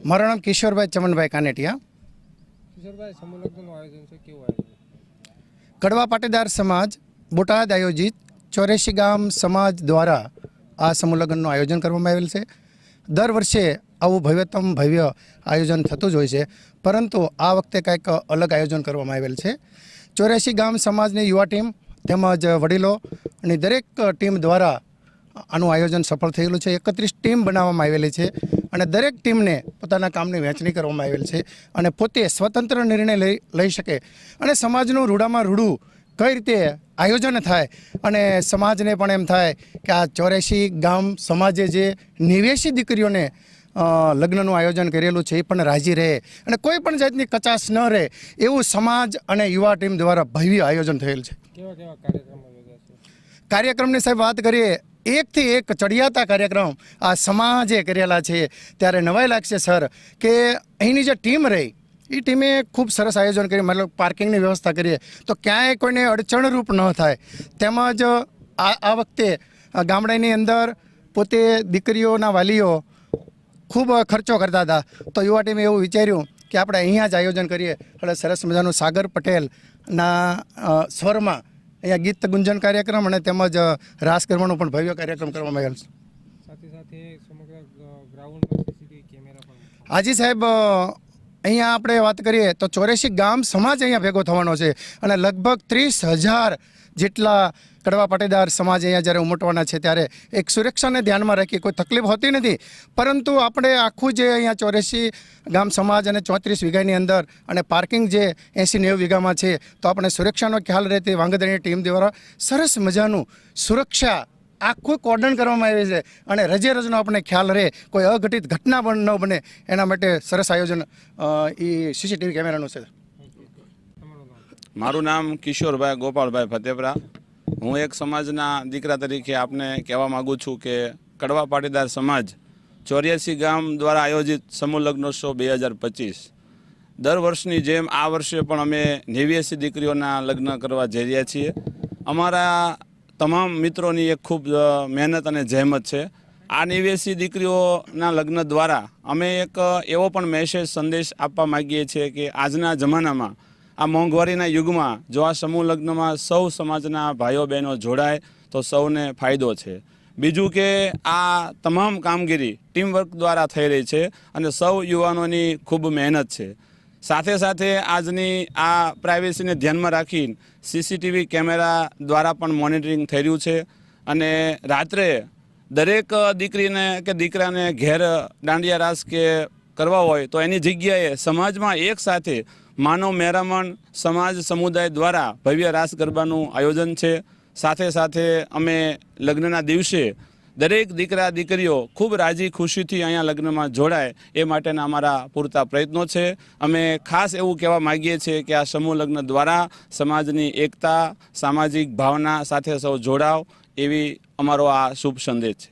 મારું નામ કિશોરભાઈ ચમનભાઈ કાનેટિયા। કિશોરભાઈ, સમૂહ લગ્નનું આયોજન છે, કેવું આયોજન? કડવા પાટીદાર સમાજ બોટાદ આયોજિત 84 ગામ સમાજ દ્વારા આ સમૂહ લગ્નનું આયોજન કરવામાં આવેલ છે। દર વર્ષે આવું ભવ્ય આયોજન થતું જ હોય છે, પરંતુ આ વખતે કંઈક અલગ આયોજન કરવામાં આવેલ છે। 84 ગામ સમાજની યુવા ટીમ તેમજ વડીલો અને દરેક ટીમ દ્વારા આનું આયોજન સફળ થયેલું છે। 31 ટીમ બનાવવામાં આવેલી છે અને દરેક ટીમને પોતાના કામની વહેંચણી કરવામાં આવેલ છે અને પોતે સ્વતંત્ર નિર્ણય લઈ શકે અને સમાજનું રૂડામાં રૂડું કઈ રીતે આયોજન થાય અને સમાજને પણ એમ થાય કે આ 84 ગામ સમાજે જે 89 દીકરીઓને લગ્નનું આયોજન કરેલું છે એ પણ રાજી રહે અને કોઈ પણ જાતની કચાશ ન રહે એવું સમાજ અને યુવા ટીમ દ્વારા ભવ્ય આયોજન થયેલ છે। કેવા કેવા કાર્યક્રમો યોજાશે? કાર્યક્રમની સાહેબ વાત કરીએ, એકથી એક ચડિયાતા કાર્યક્રમ આ સમાજે કરેલા છે ત્યારે નવાઈ લાગશે સર કે અહીંની જે ટીમ રહી એ ટીમે ખૂબ સરસ આયોજન કર્યું, મતલબ પાર્કિંગની વ્યવસ્થા કરીએ તો ક્યાંય કોઈને અડચણરૂપ ન થાય। તેમજ આ વખતે ગામડાની અંદર પોતે દીકરીઓના વાલીઓ ખૂબ ખર્ચો કરતા હતા, તો યુવા ટીમે એવું વિચાર્યું કે આપણે અહીંયા જ આયોજન કરીએ। એટલે સરસ મજાનું સાગર પટેલના સ્વરમાં અહીંયા ગીત ગુંજન કાર્યક્રમ અને તેમજ રાસ ગરબાનો પણ ભવ્ય કાર્યક્રમ કરવામાં આવેલ છે। સાથે સાથે સમગ્ર ગ્રાઉન્ડ પર સીસીટીવી કેમેરા પણ હાજી સાહેબ, અહીંયા આપણે વાત કરીએ તો 84 ગામ સમાજ અહીંયા ભેગો થવાનો છે અને લગભગ 30,000 જેટલા કડવા પાટીદાર સમાજ અહીંયા જ્યારે ઉમટવાના છે ત્યારે એક સુરક્ષાને ધ્યાનમાં રાખી કોઈ તકલીફ હોતી નથી, પરંતુ આપણે આખું જે અહીંયા 84 ગામ સમાજ અને 34 વીઘાની અંદર અને પાર્કિંગ જે 80-90 વીઘામાં છે તો આપણે સુરક્ષાનો ખ્યાલ રહેતી વાંગદરની ટીમ દ્વારા સરસ મજાનું સુરક્ષા આખું કોર્ડન કરવામાં આવે છે અને રજે રજનો આપણે ખ્યાલ રહે, કોઈ અઘટિત ઘટના પણ ન બને એના માટે સરસ આયોજન એ સીસીટીવી કેમેરાનું છે। મારું નામ કિશોરભાઈ ગોપાલભાઈ ફતેપરા। હું એક સમાજના દીકરા તરીકે આપને કહેવા માગું છું કે કડવા પાટીદાર સમાજ 84 ગામ દ્વારા આયોજિત સમૂહ લગ્નોત્સવ 2025 દર વર્ષની જેમ આ વર્ષે પણ અમે 89 દીકરીઓના લગ્ન કરવા જઈ રહ્યા છીએ। અમારા તમામ મિત્રોની એક ખૂબ મહેનત અને જહેમત છે। આ 89 દીકરીઓના લગ્ન દ્વારા અમે એક એવો પણ મેસેજ સંદેશ આપવા માગીએ છીએ કે આજના જમાનામાં આ મોંઘવારીના યુગમાં જો આ સમૂહ લગ્નમાં સૌ સમાજના ભાઈઓ બહેનો જોડાય તો સૌને ફાયદો છે। બીજું કે આ તમામ કામગીરી ટીમવર્ક દ્વારા થઈ રહી છે અને સૌ યુવાનોની ખૂબ મહેનત છે। સાથે સાથે આજની આ પ્રાઇવેસીને ધ્યાનમાં રાખી સીસીટીવી કેમેરા દ્વારા પણ મોનિટરિંગ થઈ રહ્યું છે અને રાત્રે દરેક દીકરીને કે દીકરાને ઘેર દાંડિયા રાસ કે કરવા હોય તો એની જગ્યાએ સમાજમાં એક સાથે માનવ મેરામણ સમાજ સમુદાય દ્વારા ભવ્ય રાસ ગરબાનું આયોજન છે। સાથે સાથે અમે લગ્નના દિવસે દરેક દીકરા દીકરીઓ ખૂબ રાજી ખુશીથી અહીંયા લગ્નમાં જોડાય એ માટેના અમારા પૂરતા પ્રયત્નો છે। અમે ખાસ એવું કહેવા માગીએ છીએ કે આ સમૂહ લગ્ન દ્વારા સમાજની એકતા, સામાજિક ભાવના સાથે સૌ જોડાવ એવી અમારો આ શુભ સંદેશ છે।